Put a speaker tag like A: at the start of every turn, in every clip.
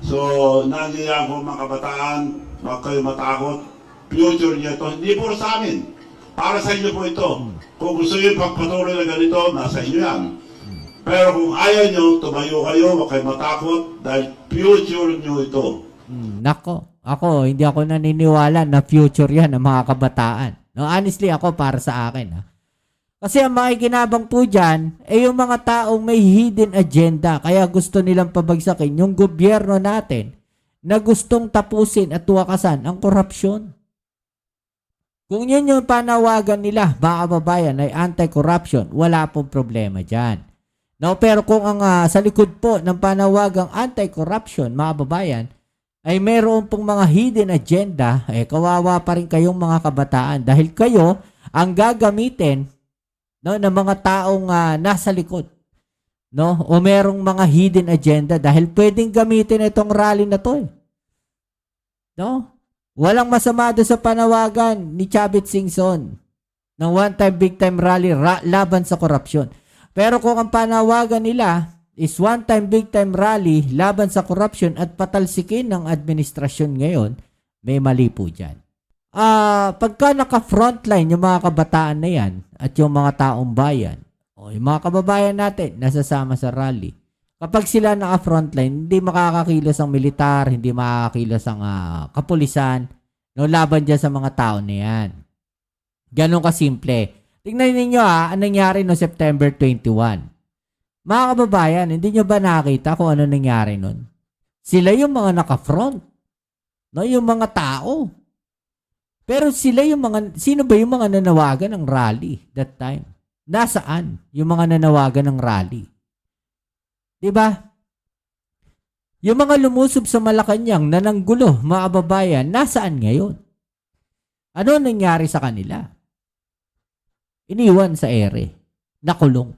A: So, nandiyan ko mga kabataan, huwag kayo matakot. Future niya ito, hindi po sa amin. Para sa inyo po ito. Kung gusto niyo pagpatuloy na ganito, nasa inyo yan. Pero kung ayaw nyo, tumayo kayo, huwag kayo matakot dahil future nyo ito.
B: Nako, hindi ako naniniwala na future yan ng mga kabataan. No, honestly, ako para sa akin. Ha? Kasi ang makikinabang po dyan, yung mga taong may hidden agenda. Kaya gusto nilang pabagsakin yung gobyerno natin na gustong tapusin at wakasan ang korupsyon. Kung yun yung panawagan nila, mga kababayan, ay anti-corruption, wala pong problema dyan. No, pero kung ang sa likod po ng panawagang anti-corruption, mga kababayan, ay mayroon pong mga hidden agenda, kawawa pa rin kayong mga kabataan dahil kayo ang gagamitin, no, ng mga taong nasa likod, no, o merong mga hidden agenda dahil pwedeng gamitin itong rally na to. No? Walang masama doon sa panawagan ni Chavit Singson ng one-time, big-time rally laban sa korupsyon. Pero kung ang panawagan nila is one-time, big-time rally laban sa korupsyon at patalsikin ng administrasyon ngayon, may mali po dyan. Pagka naka-frontline yung mga kabataan na yan at yung mga taong bayan, o yung mga kababayan natin nasasama sa rally, kapag sila naka-frontline, hindi makakakilos ang militar, hindi makakakilos ang kapulisan, no, laban dyan sa mga tao na yan. Ganon kasimple. Tingnan ninyo anong nangyari no September 21. Mga kababayan, hindi nyo ba nakita kung ano nangyari nun? Sila yung mga naka-front. No, yung mga tao. Pero sila yung mga, sino ba yung mga nanawagan ng rally that time? Nasaan yung mga nanawagan ng rally? Diba? Yung mga lumusob sa Malacanang na nanggulo, mga kababayan, nasaan ngayon? Ano nangyari sa kanila? Iniwan sa ere. Nakulong.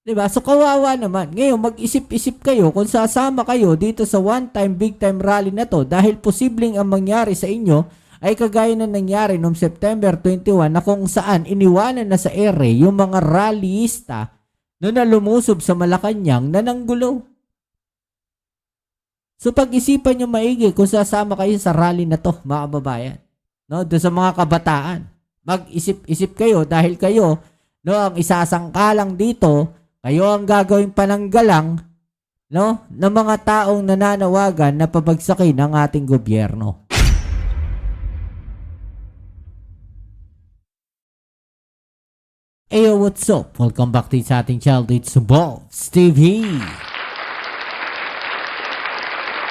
B: Diba? So kawawa naman. Ngayon, mag-isip-isip kayo kung sasama kayo dito sa one-time, big-time rally na to dahil posibleng ang mangyari sa inyo ay kagaya na nangyari noong September 21 na kung saan iniwanan na sa ere yung mga rallyista na lumusob sa Malacanang na nanggulo. So pag-isipan nyo maigi kung sasama kayo sa rally na to, mga kababayan. No, doon sa mga kabataan. Mag-isip-isip kayo dahil kayo, no, ang isasangkalang dito, kayo ang gagawing pananggalang, no, ng mga taong nananawagan na pabagsakin ng ating gobyerno. Ayo, what's up? Welcome back to sa ating channel. It's Balls TV.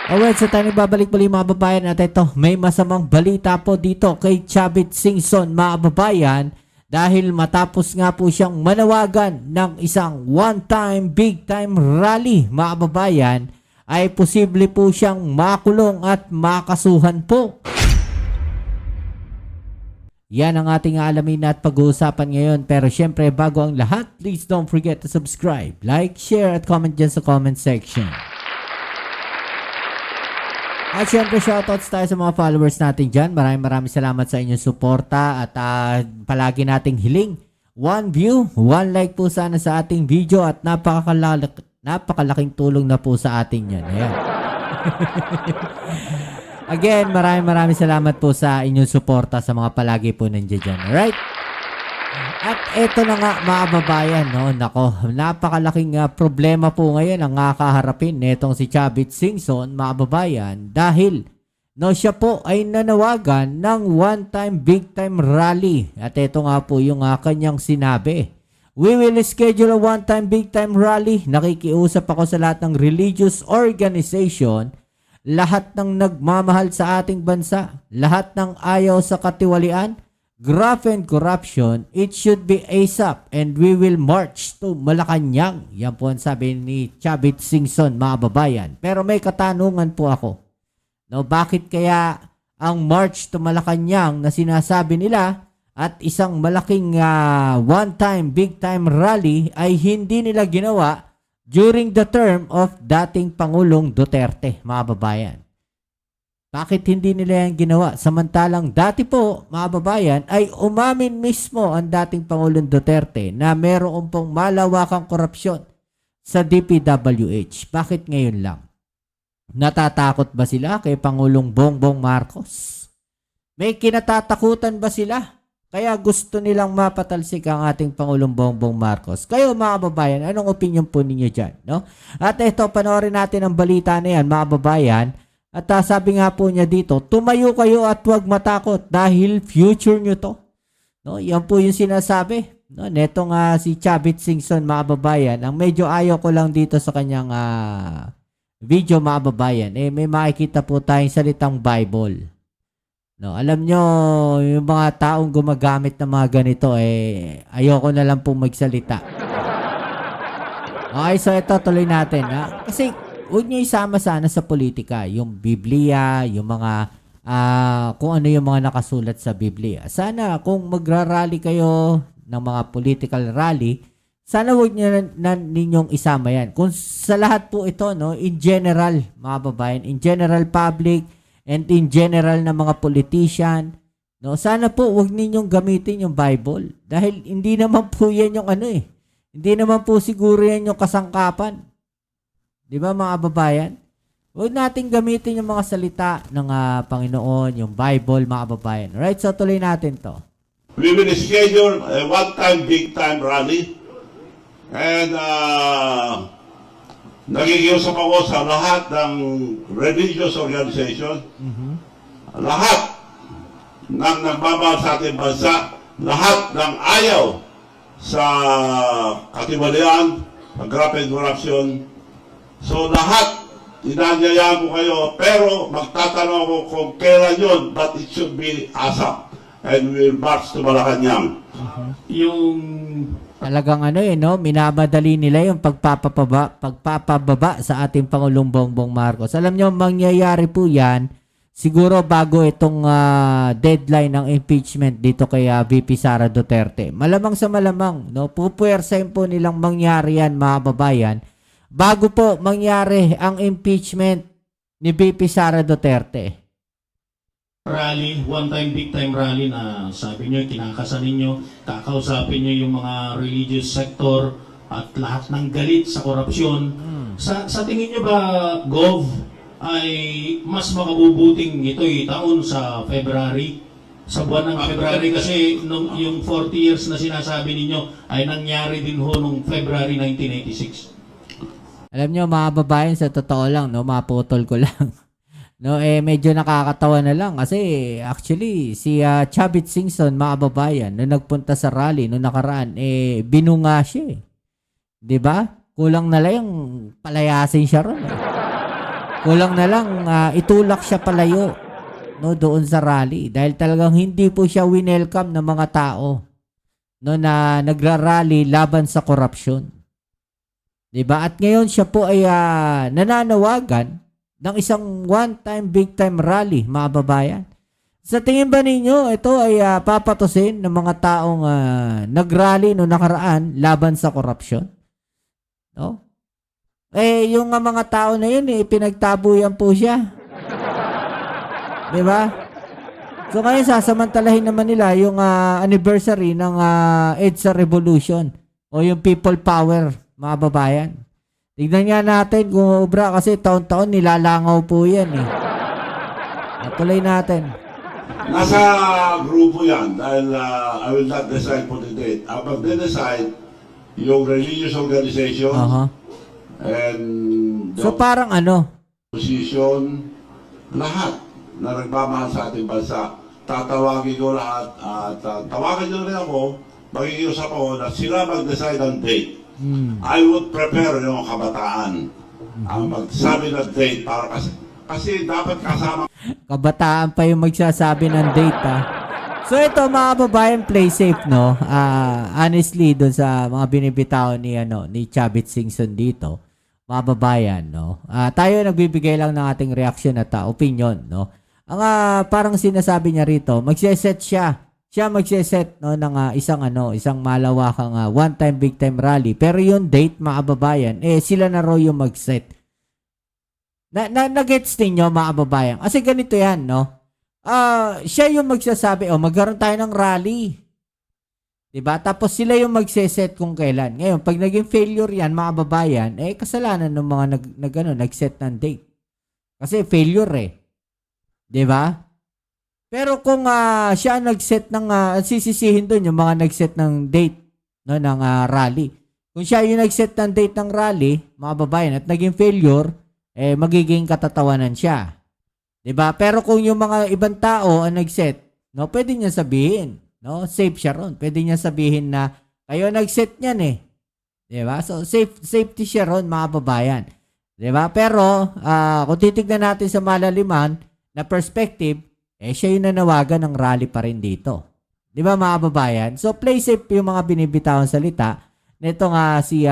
B: Alright, so tayo babalik muli mga babayan at ito, may masamang balita po dito kay Chavit Singson mga babayan dahil matapos nga po siyang manawagan ng isang one-time, big-time rally mga babayan ay posible po siyang makulong at makasuhan po. Yan ang ating alamin at pag-uusapan ngayon. Pero syempre, bago ang lahat, please don't forget to subscribe, like, share, at comment dyan sa comment section. At syempre, shoutouts tayo sa mga followers natin dyan. Maraming salamat sa inyong suporta at palagi nating hiling. 1 view, 1 like po sana sa ating video at napakalaking tulong na po sa atin yan. Ayan. Again, maraming salamat po sa inyong suporta sa mga palagi po nandiyan dyan. Alright? At eto na nga mga babayan, no? Nako, napakalaking problema po ngayon ang kakaharapin netong si Chavit Singson, mga babayan, dahil no, siya po ay nanawagan ng one-time, big-time rally. At eto nga po yung kanyang sinabi. We will schedule a one-time, big-time rally. Nakikiusap ako sa lahat ng religious organization, lahat ng nagmamahal sa ating bansa, lahat ng ayaw sa katiwalian, graft and corruption, it should be ASAP and we will march to Malacanang. Yan po ang sabi ni Chavit Singson, mga babayan. Pero may katanungan po ako. No, bakit kaya ang march to Malacanang na sinasabi nila at isang malaking one-time, big-time rally ay hindi nila ginawa during the term of dating Pangulong Duterte, mga babayan? Bakit hindi nila yan ginawa? Samantalang dati po, mga babayan, ay umamin mismo ang dating Pangulong Duterte na meron pong malawakang korupsyon sa DPWH. Bakit ngayon lang? Natatakot ba sila kay Pangulong Bongbong Marcos? May kinatatakutan ba sila? Kaya gusto nilang mapatalsik ang ating Pangulong Bongbong Marcos. Kayo mga kababayan, anong opinion po ninyo dyan? No? At ito, panoorin natin ang balita na yan mga kababayan. At sabi nga po niya dito, tumayo kayo at huwag matakot dahil future nyo to. No? Yan po yung sinasabi. No? Netong si Chavit Singson mga kababayan, ang medyo ayaw ko lang dito sa kanyang video mga kababayan, may makikita po tayong salitang Bible. No, alam nyo, yung mga taong gumagamit ng mga ganito, ayoko na lang po magsalita. Okay, so ito, tuloy natin. Kasi, huwag nyo isama sana sa politika, yung Biblia, yung mga, kung ano yung mga nakasulat sa Biblia. Sana, kung magrarally kayo ng mga political rally, sana huwag nyo na ninyong isama yan. Kung sa lahat po ito, no, in general, mga babayan, in general public, and in general na mga politician, no, sana po huwag ninyong gamitin yung Bible. Dahil hindi naman po yan yung hindi naman po siguro yan yung kasangkapan. Di ba mga babayan? Huwag natin gamitin yung mga salita ng Panginoon, yung Bible, mga babayan. Alright, so tuloy natin to.
A: We will schedule a one-time, big-time rally. And nagigiusap ako sa lahat ng religious organization, lahat ng nagmamahal sa ating bansa, lahat ng ayaw sa katiwalian, sa graft and corruption. So lahat, inanyayaan ko kayo, pero magtatanong ako kung kailan yun, but it should be ASAP. And we will march to Malacanang. Yung
B: Talagang no, minamadali nila yung pagpapababa sa ating Pangulong Bongbong Marcos. Alam nyo, mangyayari po yan siguro bago itong deadline ng impeachment dito kay VP Sara Duterte. Malamang sa malamang, no, pupuwersahin po nilang mangyari yan mga babayan bago po mangyari ang impeachment ni VP Sara Duterte.
C: Rally, one-time, big-time rally na sabi nyo, kinakasan ninyo, kakausapin nyo yung mga religious sector at lahat ng galit sa korupsyon. Sa tingin nyo ba, Gov, ay mas makabubuting ito'y taon sa February? Sa buwan ng February kasi yung 40 years na sinasabi ninyo ay nangyari din ho nung February 1986.
B: Alam nyo mga babayan, sa totoo lang, no, maputol ko lang. No, medyo nakakatawa na lang kasi actually si Chavit Singson mga babayan nung nagpunta sa rally nung nakaraan binunga siya. 'Di ba? Kulang na lang palayasin siya ron. Kulang na lang itulak siya palayo no doon sa rally dahil talagang hindi po siya winelcome ng mga tao no na nagrarally laban sa korupsyon. 'Di ba? At ngayon siya po ay nananawagan ng isang one-time, big-time rally, mga babayan. Sa tingin ba ninyo, ito ay papatusin ng mga taong nag-rally noong nakaraan laban sa korupsyon? No? Yung mga tao na yun, pinagtabuyan po siya. Diba? So ngayon, sasamantalahin naman nila yung anniversary ng EDSA Revolution o yung People Power, mga babayan. Tignan nga natin kung obra kasi taon-taon nilalangaw po yan Tuloy natin.
A: Nasa grupo yan dahil I will not decide for the date. Ang magde-decide yung religious organization and the
B: So parang
A: opposition, lahat na nagmamahal sa ating bansa. Tatawagin ko lahat at tawagan nyo rin ako, mag-iusap ako na sila mag-decide ng date. I would prepare yung kabataan ang magsabi ng date para kasi dapat kasama.
B: Kabataan pa yung magsasabi ng date So ito mga babayan, play safe no. Honestly doon sa mga binibitaw ni Chavit Singson dito, mga babayan no. Tayo nagbibigay lang ng ating reaction at opinion no. Ang parang sinasabi niya rito, magse-set siya magse-set no ng isang malawakang one-time big-time rally. Pero yung date mga kababayan, sila na raw yung mag-set. Na-gets ninyo mga kababayan. Kasi ganito yan, no? Siya yung magsasabi, magkaroon tayo ng rally. 'Di ba? Tapos sila yung magse-set kung kailan. Ngayon, pag naging failure yan mga kababayan, kasalanan ng mga nag-set ng date. Kasi failure eh. 'Di ba? Pero kung siya ang nag-set ng sisisihin doon yung mga nag-set ng date no ng rally. Kung siya yung nag-set ng date ng rally, mga babayan, at naging failure, magiging katatawanan siya. 'Di ba? Pero kung yung mga ibang tao ang nag-set, no, pwede niya sabihin, no, safe siya ron. Pwede niya sabihin na kayo nag-set niyan eh. 'Di ba? So safety siya ron, mga babayan. 'Di ba? Pero kung titignan natin sa malaliman na perspective, siya yung nanawagan ng rally pa rin dito. 'Di ba, mga babayan? So play safe yung mga binibitawang salita nito nga si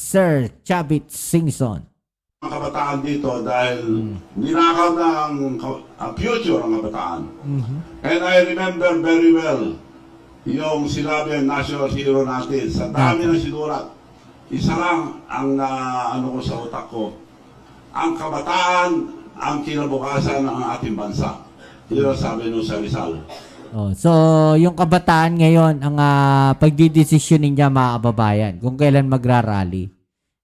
B: Sir Chavit Singson.
A: Mga kabataan dito dahil ninakaw na ang future ng kabataan. And I remember very well yung sinabi ng national hero natin. Sa dami ng sinulat, isa lang ang ano ko sa utak ko. Ang kabataan ang kinabukasan ng ating bansa. Yun ang sabi nung sa Rizal.
B: So, yung kabataan ngayon, ang pagdidesisyonin niya, mga kababayan, kung kailan magrarally.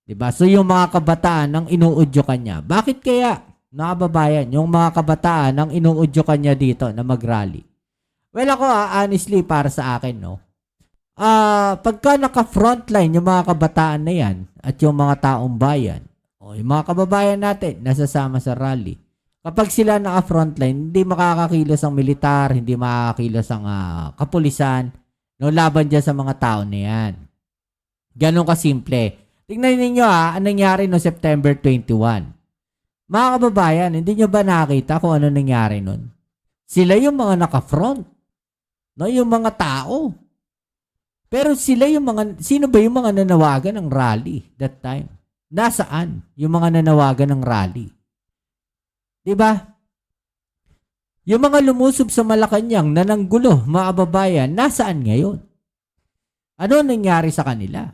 B: Diba? So, yung mga kabataan ang inuudyokan niya. Bakit kaya, mga kababayan, yung mga kabataan ang inuudyokan niya dito na magrally? Well, ako honestly, para sa akin, no? Pagka naka-frontline yung mga kabataan na yan at yung mga taong bayan, o yung mga kababayan natin nasasama sa rally, kapag sila naka-frontline, hindi makakakilos ang militar, hindi makakakilos ang kapulisan, no, laban dyan sa mga tao na yan. Ganon kasimple. Tingnan ninyo ang nangyari no September 21. Mga kababayan, hindi nyo ba nakita kung ano nangyari nun? Sila yung mga naka-front. No, yung mga tao. Pero sila yung mga, sino ba yung mga nanawagan ng rally that time? Nasaan yung mga nanawagan ng rally? Diba? Yung mga lumusob sa Malacanang na nanggulo, mga kababayan, nasaan ngayon? Ano nangyari sa kanila?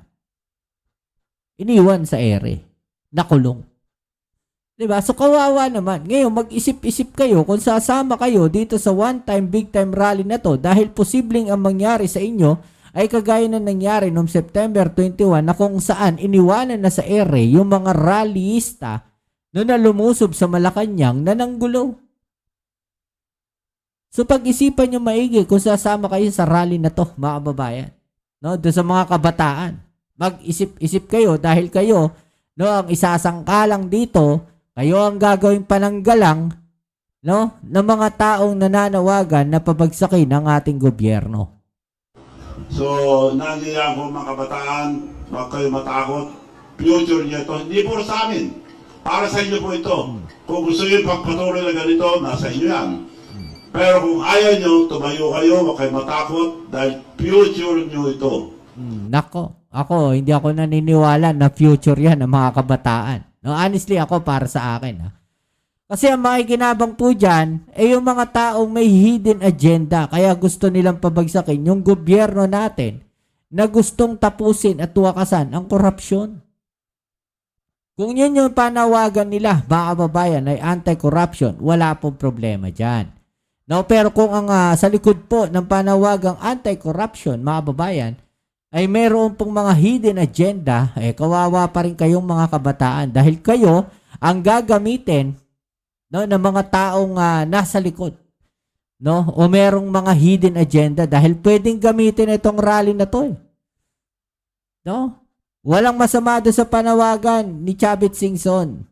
B: Iniwan sa ere. Nakulong. Diba? So, kawawa naman. Ngayon, mag-isip-isip kayo kung sasama kayo dito sa one-time, big-time rally na to dahil posibleng ang mangyari sa inyo ay kagaya na nangyari noong September 21 na kung saan iniwanan na sa ere yung mga rallyista na lumusob sa Malacanang na nanggulo. So, pag-isipan nyo maigi kung sasama kayo sa rally na to, mga kababayan. No? Doon sa mga kabataan. Mag-isip-isip kayo dahil kayo, no, ang isasangkalang dito, kayo ang gagawing pananggalang, no, ng mga taong nananawagan na pabagsakin ang ating gobyerno.
A: So, nandiyan ko mga kabataan, huwag kayo matakot. Future niya ito, hindi po sa amin. Para sa inyo po ito. Kung gusto nyo pagpatuloy na ganito, nasa inyo yan. Pero kung ayaw nyo, tumayo kayo, huwag kayo matakot dahil future nyo ito.
B: Nako, hindi ako naniniwala na future yan ng mga kabataan. No, honestly, ako para sa akin. Kasi ang makikinabang po dyan, yung mga taong may hidden agenda. Kaya gusto nilang pabagsakin yung gobyerno natin na gustong tapusin at tuwakasan ang korupsyon. Kung yun yung panawagan nila, mga kababayan, ay anti-corruption, wala pong problema dyan. No, pero kung ang sa likod po ng panawagang anti-corruption, mga kababayan, ay mayroon pong mga hidden agenda, kawawa pa rin kayong mga kabataan dahil kayo ang gagamitin, no, ng mga taong nasa likod, no, o merong mga hidden agenda dahil pwedeng gamitin itong rally na to. No? Walang masama doon sa panawagan ni Chavit Singson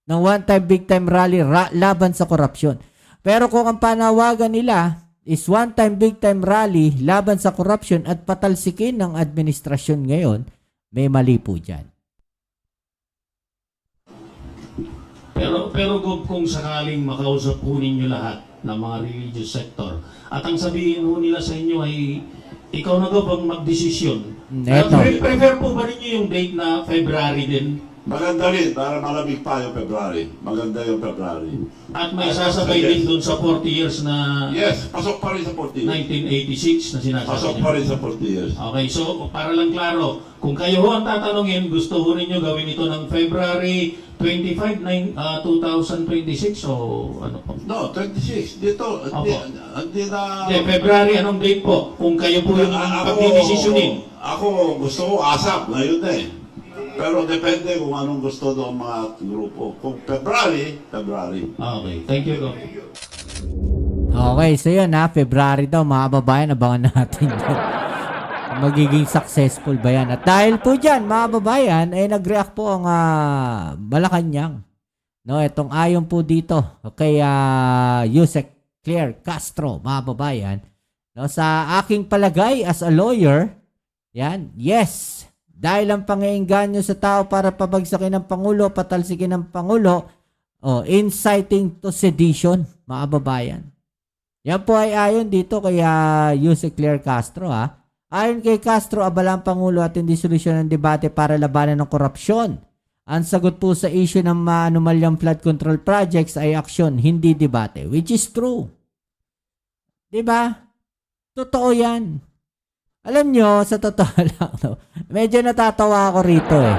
B: ng one-time, big-time rally laban sa korupsyon. Pero kung ang panawagan nila is one-time, big-time rally laban sa korupsyon at patalsikin ng administrasyon ngayon, may mali po dyan.
C: Pero kung sakaling makausap po ninyo lahat ng mga religious sector at ang sabihin po nila sa inyo ay ikaw na bang magdesisyon? Prefer po ba ninyo yung date na February din?
A: Maganda rin, para malamig pa yung February. Maganda yung February.
C: At may sasabay din doon sa 40 years na...
A: Yes, pasok pa rin sa 40
C: 1986
A: years.
C: na sinasabi
A: Pasok
C: niyo.
A: pa rin sa 40 years.
C: Okay, so para lang klaro, kung kayo ho ang tatanungin, gusto ho ninyo gawin ito ng February 25, 2026 o ano po?
A: No, 26. Dito, hindi na...
C: February, anong date po? Kung kayo po yung pagdidesisyonin.
A: Ako, gusto ko ASAP ngayon na eh. Pero depende kung anong gusto ng mga grupo. Kung February, February.
C: Okay, thank you, Gov.
B: Okay, so yun ha, February daw mga babayan, abangan natin yun. Magiging successful ba yan? At dahil po dyan, mga babayan, ay nag-react po ang Malacanang. No, itong ayon po dito kay Yusek Claire Castro, mga babayan. No, sa aking palagay as a lawyer, yan, yes, dahil ang pangiengganyo sa tao para pabagsakin ng Pangulo, patalsikin ng Pangulo, inciting to sedition, mga babayan. Yan po ay ayon dito kay Yusek Claire Castro ha. Ayon kay Castro, abala ang Pangulo at hindi solusyon ng debate para labanan ng korupsyon. Ang sagot po sa issue ng anomalyang flood control projects ay aksyon, hindi debate, which is true. Diba? Totoo yan. Alam nyo, sa totoo lang, no? Medyo natatawa ako rito eh.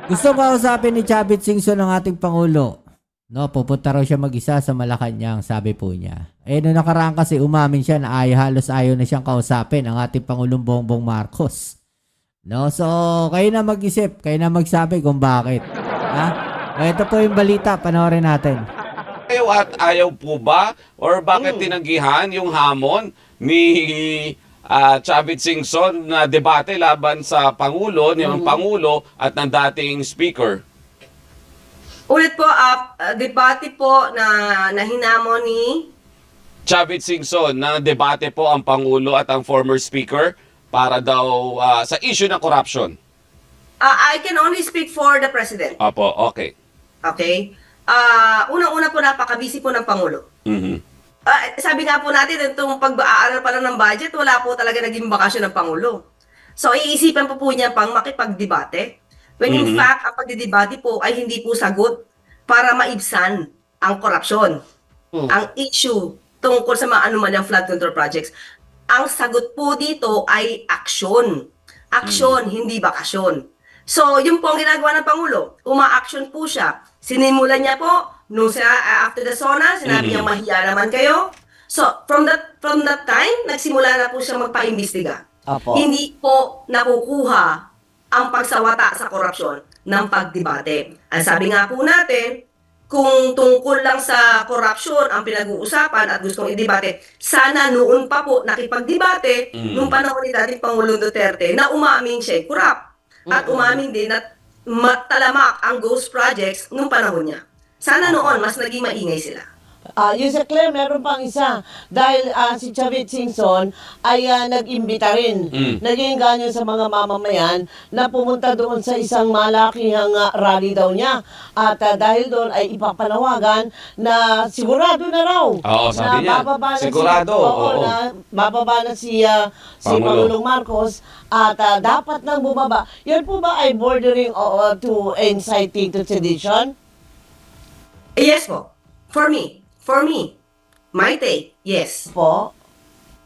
B: Gusto ko kausapin ni Chavit Singson ng ating Pangulo. No, pupunta raw siya mag-isa sa Malacanang, sabi po niya. Noong nakaraan kasi umamin siya na halos ayaw na siyang kausapin ang ating Pangulong Bongbong Marcos. No, so kayo na mag-isip, kayo na magsabi kung bakit. Ha? Ito po yung balita, panoorin natin.
D: Ayaw po ba? Or bakit tinanggihan yung hamon ni Chavit Singson na debate laban sa Pangulo, ng Pangulo at ng dating Speaker?
E: Ulit po, debate po na hinamon ni...
D: Chavit Singson na debate po ang Pangulo at ang former Speaker para daw sa issue ng corruption.
E: I can only speak for the President.
D: Opo, okay.
E: Okay? Unang-una po, napaka-busy po ng Pangulo.
D: Mhm.
E: Sabi nga po natin, itong pag-aaral pa lang ng budget, wala po talaga naging bakasyon ng Pangulo. So, iisipan po niya pang makipag-debate. When in fact, ang pagdidebate po ay hindi po sagot para maibsan ang korupsyon. Ang issue tungkol sa mga anomalyang flood control projects. Ang sagot po dito ay aksyon. Aksyon, hindi bakasyon. So, yun po ang ginagawa ng Pangulo. Uma-action po siya. Sinimulan niya po, nung after the SONA, sinabi niya mahiya naman kayo. So, from that time, nagsimula na po siya magpa-imbestiga. Hindi po nakukuha ang pagsawata sa korupsyon ng pagdebate. Ang sabi nga po natin, kung tungkol lang sa korupsyon ang pinag-uusapan at gustong i-debate, sana noon pa po nakipag-debate nung panahon ni dating Pangulong Duterte na umamin siya corrupt at umamin din na matalamak ang ghost projects nung panahon niya. Sana noon mas naging maingay sila.
F: Yusek Claire, meron pang isa. Dahil si Chavit Singson ay nag-imbita rin. Naging ganyan sa mga mamamayan na pumunta doon sa isang malakihang rally daw niya. At dahil doon ay ipapanawagan na sigurado na raw.
D: Oo, sabi niya. Sigurado.
F: Na mababa na si Pangulong Marcos at dapat nang bumaba. Yan po ba ay bordering to inciting to sedition?
E: Yes po. For me, my take, yes.
F: Po?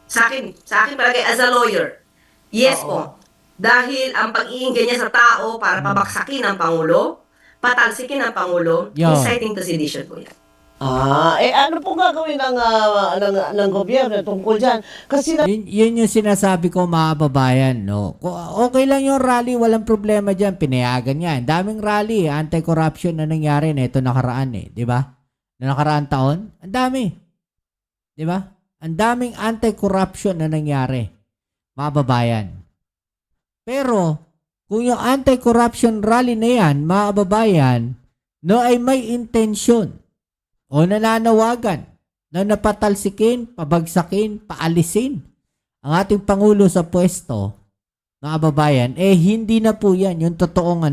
E: Sa akin palagay as a lawyer, yes po. Dahil ang pag-iingay niya sa tao para pabaksakin ang Pangulo, patalsikin ang Pangulo, inciting to sedition po yan.
F: Ano po gagawin ng gobyerno tungkol dyan? Kasi
B: Yun yung sinasabi ko mga babayan, no? Okay lang yung rally, walang problema dyan, pinayagan niya. Ang daming rally, anti-corruption na nangyari na ito nakaraan di ba? Na nakaraan taon, ang dami. Di ba? Ang daming anti-corruption na nangyari, mga babayan. Pero, kung yung anti-corruption rally na yan, mga babayan, no, ay may intensyon o nananawagan na napatalsikin, pabagsakin, paalisin ang ating Pangulo sa pwesto, mga babayan, hindi na po yan yung totoong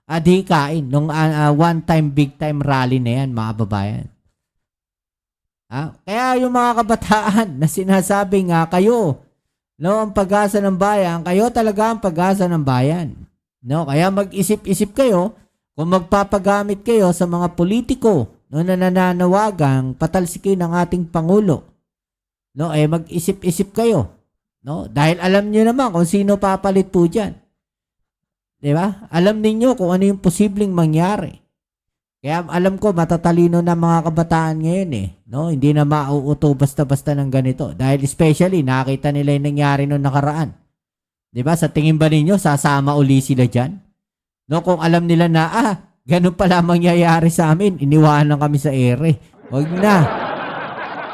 B: adhikain nung one-time, big-time rally na yan, mga babayan. Kaya yung mga kabataan na sinasabi nga kayo, no, ang pag-asa ng bayan, kayo talaga ang pag-asa ng bayan. No, kaya mag-isip-isip kayo kung magpapagamit kayo sa mga politiko no, na nananawagang patalsikin ng ating Pangulo. No, mag-isip-isip kayo. No, dahil alam niyo naman kung sino papalit po diyan. 'Di ba? Alam niyo kung ano yung posibleng mangyari. Kaya alam ko matatalino na mga kabataan ngayon no? Hindi na mauuto basta-basta ng ganito. Dahil especially nakita nila yung nangyari noong nakaraan. 'Di ba? Sa tingin ba ninyo sasama uli sila diyan? No, kung alam nila na ganun pala mangyayari sa amin, iniwanan kami sa ere. Wag na.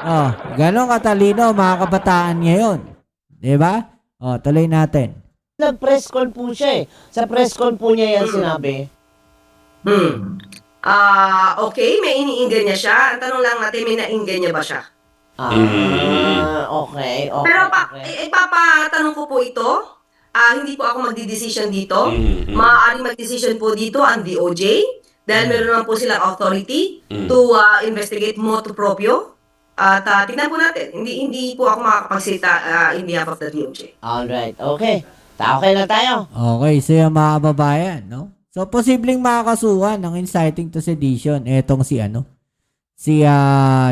B: Oh, ganun katalino mga kabataan ngayon. 'Di ba? Oh, tuloy natin.
F: Nag-press con po siya eh. Sa press con po niya yan sinabi.
E: Okay, may iniinggan niya siya. Ang tanong lang natin, may nainggan niya ba siya?
F: Okay.
E: Pero
F: Okay.
E: ipapatanong ko po ito. Hindi po ako magdi-decision dito. Maaaring mag-decision po dito ang DOJ dahil meron naman po silang authority to investigate motu proprio. At tingnan po natin. Hindi po ako makakapagsalita in behalf of the DOJ.
F: Alright, okay. Okay na tayo.
B: Okay, so yung mga kababayan, no? So, posibleng makakasuhan ng inciting to sedition. Etong si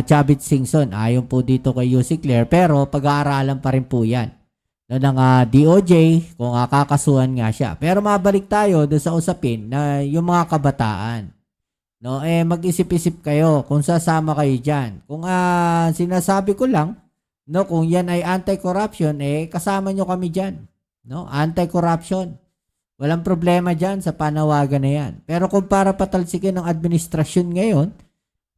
B: Chavit Singson. Ayon po dito kay Yussi Claire. Pero, pag-aaralan pa rin po yan. No, ng DOJ, kung kakasuhan nga siya. Pero, mabalik tayo doon sa usapin na yung mga kabataan. No, mag-isip-isip kayo kung sasama kayo dyan. Kung sinasabi ko lang, no, kung yan ay anti-corruption, kasama nyo kami dyan. No, anti-corruption. Walang problema dyan sa panawagan na yan. Pero kung para patalsikin ng administrasyon ngayon,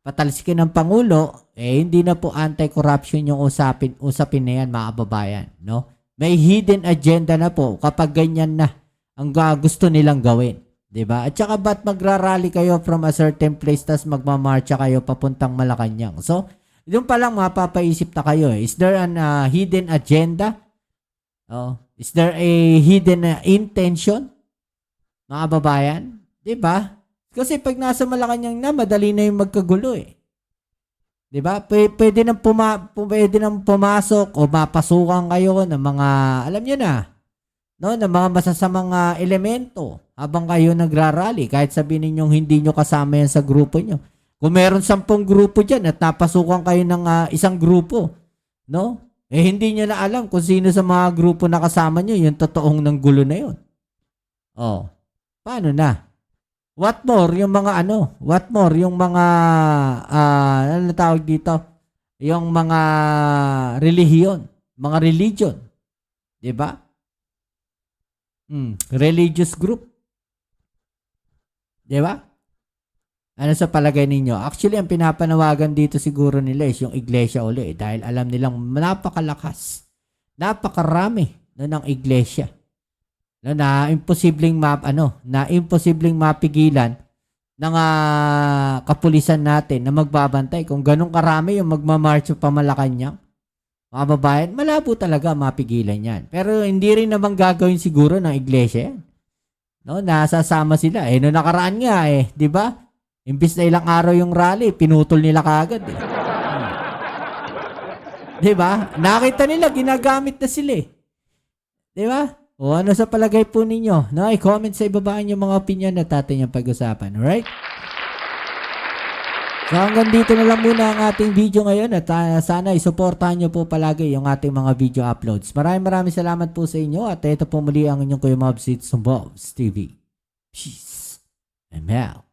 B: patalsikin ng Pangulo, hindi na po anti-corruption yung usapin na yan, mga kababayan. No? May hidden agenda na po kapag ganyan na ang gusto nilang gawin. Diba? At saka ba't magrarally kayo from a certain place tas magmamarcha kayo papuntang Malacanang? So, yung palang mapapaisip na kayo. Is there an hidden agenda? Is there a hidden intention? Mga babayan? Diba? Kasi pag nasa Malacanang na, madali na yung magkagulo eh. Diba? Pwede nang pumasok o mapasukan kayo ng mga, alam nyo na, no, ng mga masasamang elemento habang kayo nagrarally. Kahit sabihin ninyong hindi nyo kasama yan sa grupo nyo. Kung meron 10 grupo dyan at napasukan kayo ng isang grupo, no? Hindi nyo na alam kung sino sa mga grupo na kasama nyo yung totoong ng gulo na yun. Paano na? What more yung mga ano tawag dito? Yung mga relihiyon, mga religion. 'Di ba? Religious group. 'Di ba? Ano sa palagay ninyo? Actually, ang pinapanawagan dito siguro nila is yung iglesia uli dahil alam nilang napakalakas, napakarami ng iglesia. No, na imposibleng mapigilan ng kapulisan natin na magbabantay kung ganun karami yung magmamarch pa Malacanang. Mga babayan, malabo talaga mapigilan yan. Pero hindi rin naman gagawin siguro ng iglesia yan. No, nasasama sila. No nakaraan nga 'di ba? Imbis na ilang araw yung rally, pinutol nila kaagad eh. 'Di ba? Nakita nila ginagamit na sila eh. 'Di ba? O ano sa palagay po ninyo? No, i-comment sa ibaba yung mga opinion na natin yung pag-usapan. Alright? So hanggang dito na lang muna ang ating video ngayon at sana isuportahan nyo po palagi yung ating mga video uploads. Maraming salamat po sa inyo at ito po muli ang inyong Kuya Mobs, it's Mobs TV. Peace. I'm out.